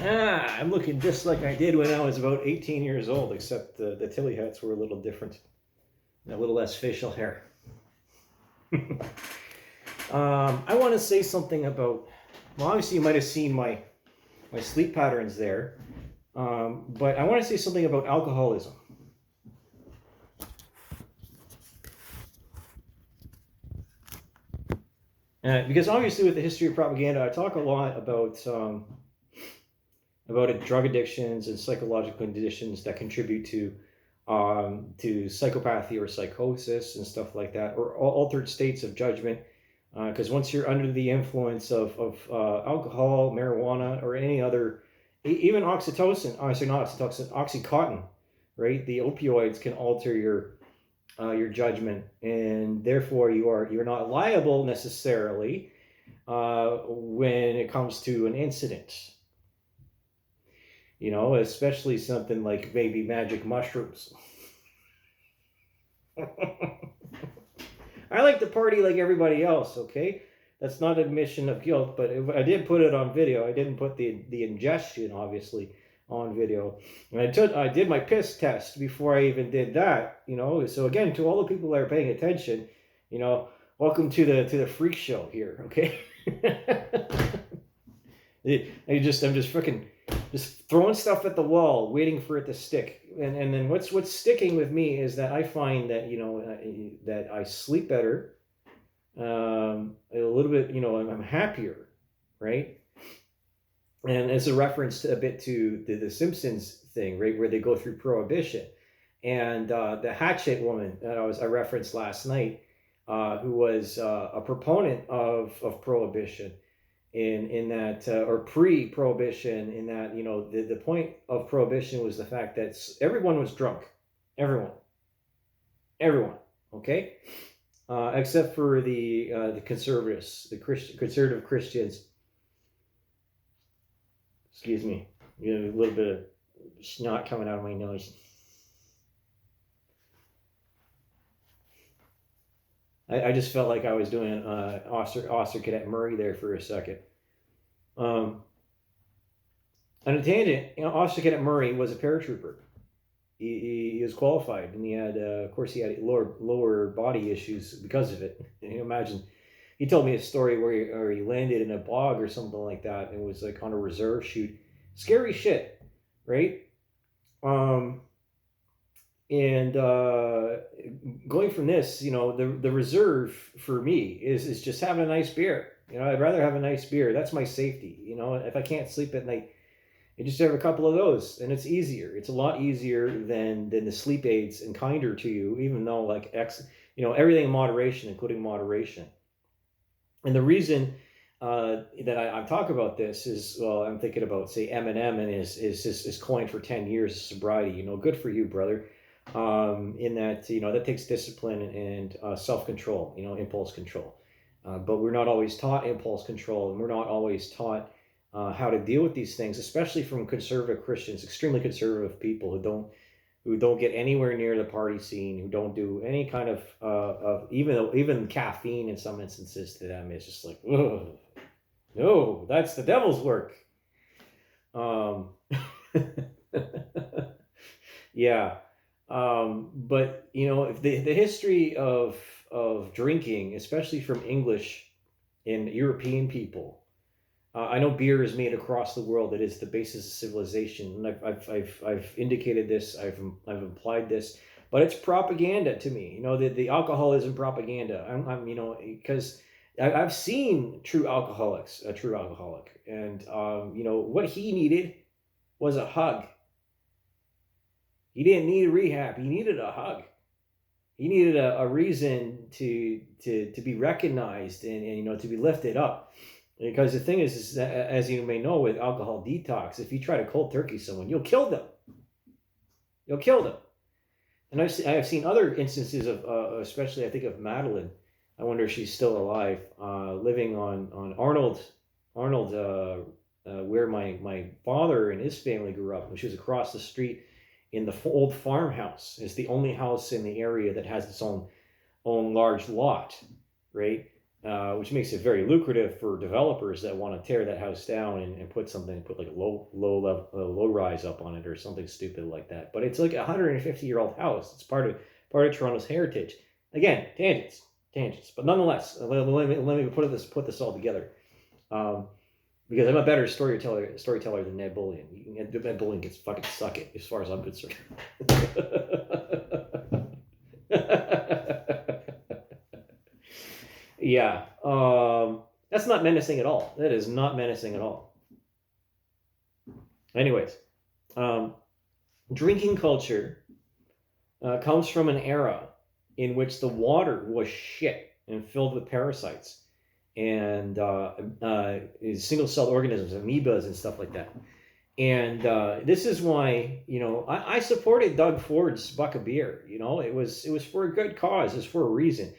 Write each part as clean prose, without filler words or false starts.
I'm looking just like I did when I was about 18 years old, except the Tilly hats were a little different, a little less facial hair. I want to say something about, well, obviously you might have seen my sleep patterns there, but I want to say something about alcoholism. Because obviously with the history of propaganda, I talk a lot about drug addictions and psychological conditions that contribute to psychopathy or psychosis and stuff like that, or altered states of judgment. Because once you're under the influence of alcohol, marijuana, or any other, even oxytocin, sorry, not oxytocin, Oxycontin, right? The opioids can alter your judgment, and therefore you're not liable necessarily when it comes to an incident. You know, especially something like maybe magic mushrooms. I like to party like everybody else, okay? That's not admission of guilt, but I did put it on video. I didn't put the ingestion, obviously, on video. And I did my piss test before I even did that, you know? So again, to all the people that are paying attention, you know, welcome to the freak show here, okay? I'm just freaking just throwing stuff at the wall, waiting for it to stick. And then what's sticking with me is that I find that, you know, that I sleep better, a little bit, you know, I'm happier, right? And as a reference to, a bit to the Simpsons thing, right, where they go through prohibition, and the hatchet woman that I referenced last night, who was a proponent of prohibition, in that or pre-prohibition, in that, you know, the point of prohibition was the fact that everyone was drunk, everyone, okay, except for the conservatives, the conservative Christians. Excuse me, you know, a little bit of snot coming out of my nose. I just felt like I was doing Officer Cadet Murray there for a second. On a tangent, you know, Officer Cadet Murray was a paratrooper. He was qualified, and he had, of course, he had lower body issues because of it. And you imagine, he told me a story where he landed in a bog or something like that, and was like on a reserve shoot. Scary shit, right? And going from this, you know, the reserve for me is just having a nice beer. You know, I'd rather have a nice beer. That's my safety. You know, if I can't sleep at night, you just have a couple of those, and it's easier. It's a lot easier than the sleep aids, and kinder to you, even though, like, you know, everything in moderation, including moderation. And the reason that I talk about this is, well, I'm thinking about, say, Eminem and his coin for 10 years of sobriety. You know, good for you, brother. In that, you know, that takes discipline and self-control, you know, impulse control. But we're not always taught impulse control, and we're not always taught how to deal with these things, especially from conservative Christians, extremely conservative people who don't get anywhere near the party scene, who don't do any kind of even caffeine in some instances to them is just like, ugh, no, that's the devil's work. Yeah. But you know, if the history of drinking, especially from English and European people, I know beer is made across the world. It is the basis of civilization, and I've indicated this. I've implied this, but it's propaganda to me. You know, the alcoholism propaganda. I'm you know, because I've seen true alcoholics, a true alcoholic, and you know, what he needed was a hug. He didn't need rehab. He needed a hug. He needed a reason to be recognized, and you know, to be lifted up. Because the thing is that, as you may know, with alcohol detox, if you try to cold turkey someone, you'll kill them. You'll kill them. And I've seen other instances of, especially I think of Madeline. I wonder if she's still alive, living on Arnold, where my father and his family grew up. And she was across the street in the old farmhouse. It's the only house in the area that has its own large lot, right? which makes it very lucrative for developers that want to tear that house down and put like a low rise up on it or something stupid like that. But it's like a 150-year-old house. It's part of Toronto's heritage. Again, tangents, but nonetheless, let me put this all together. Because I'm a better storyteller than Ned Bullion. Ned Bullion gets fucking suck it as far as I'm concerned. Yeah. That's not menacing at all. That is not menacing at all. Anyways, drinking culture comes from an era in which the water was shit and filled with parasites and single-celled organisms, amoebas and stuff like that. And this is why, I supported Doug Ford's buck of beer. It was for a good cause. It's for a reason.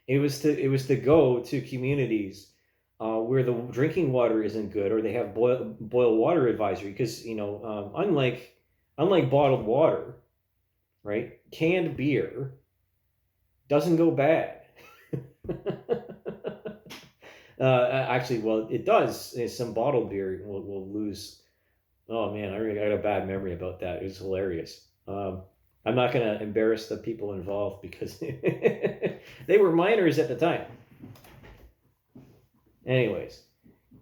It was to go to communities where the drinking water isn't good, or they have boil water advisory. Because unlike bottled water, right? Canned beer doesn't go bad. Actually, well, it does. Some bottled beer will lose. Oh man, I really got a bad memory about that. It was hilarious. I'm not going to embarrass the people involved because they were minors at the time. Anyways,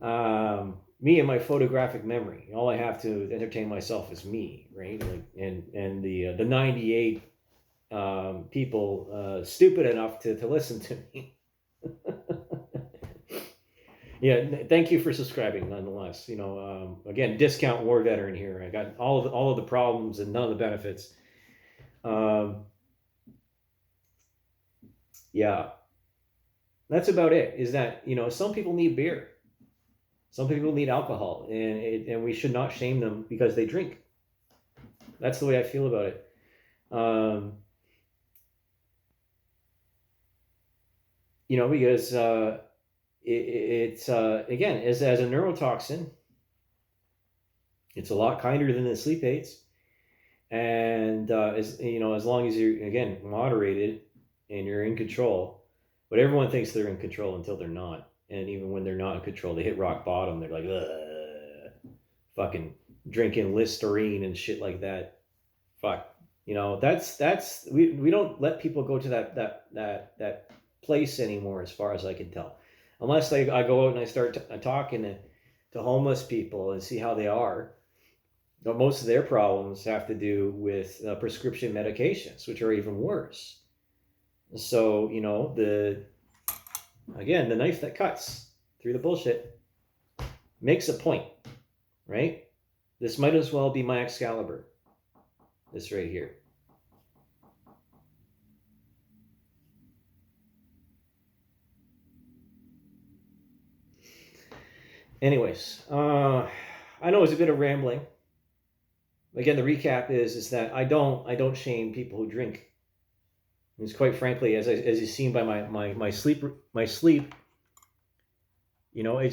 me and my photographic memory. All I have to entertain myself is me, right? Like, and the 98 people stupid enough to listen to me. Yeah, thank you for subscribing nonetheless. Again, discount war veteran here. I got all of the problems and none of the benefits. Yeah, that's about it. Is that some people need beer, some people need alcohol, and we should not shame them because they drink. That's the way I feel about it. Because it's again as a neurotoxin, it's a lot kinder than the sleep aids, and as long as you're again moderated and you're in control. But everyone thinks they're in control until they're not, and even when they're not in control, they hit rock bottom. They're like, ugh, fucking drinking Listerine and shit like that. Fuck, that's we don't let people go to that place anymore, as far as I can tell, unless I go out and I start talking to homeless people and see how they are. But most of their problems have to do with prescription medications, which are even worse. So the knife that cuts through the bullshit makes a point, right? This might as well be my Excalibur. This right here. Anyways, I know it's a bit of rambling. Again, the recap is that I don't shame people who drink. It's quite frankly, as you've seen by my sleep, it's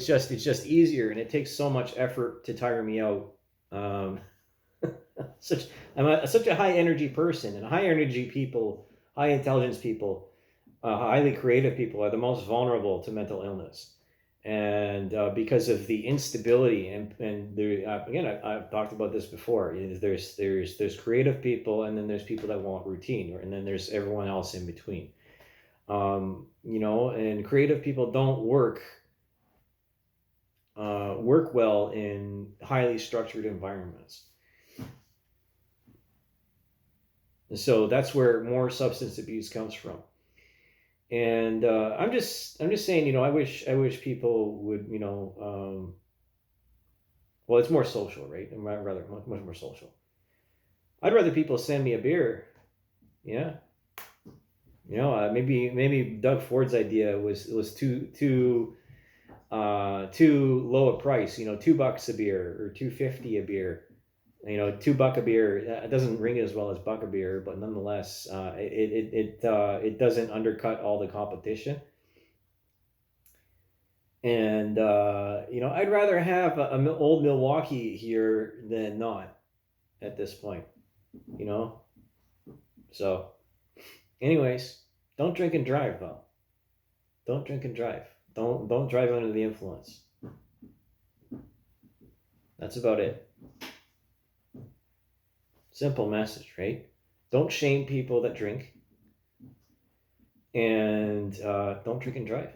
just easier, and it takes so much effort to tire me out. I'm such a high energy person, and high energy people, high intelligence people, highly creative people are the most vulnerable to mental illness. And because of the instability and there again, I've talked about this before. There's creative people, and then there's people that want routine, and then there's everyone else in between. And creative people don't work well in highly structured environments. And so that's where more substance abuse comes from. And I'm just saying, I wish people would, well, it's more social, right? Rather much more social. I'd rather people send me a beer. Yeah. Maybe Doug Ford's idea was too low a price. $2 a beer or $2.50 a beer. $2 a beer. It doesn't ring as well as buck a beer, but nonetheless, it doesn't undercut all the competition. And I'd rather have an old Milwaukee here than not at this point. So, anyways, don't drink and drive though. Don't drink and drive. Don't drive under the influence. That's about it. Simple message, right? Don't shame people that drink, and don't drink and drive.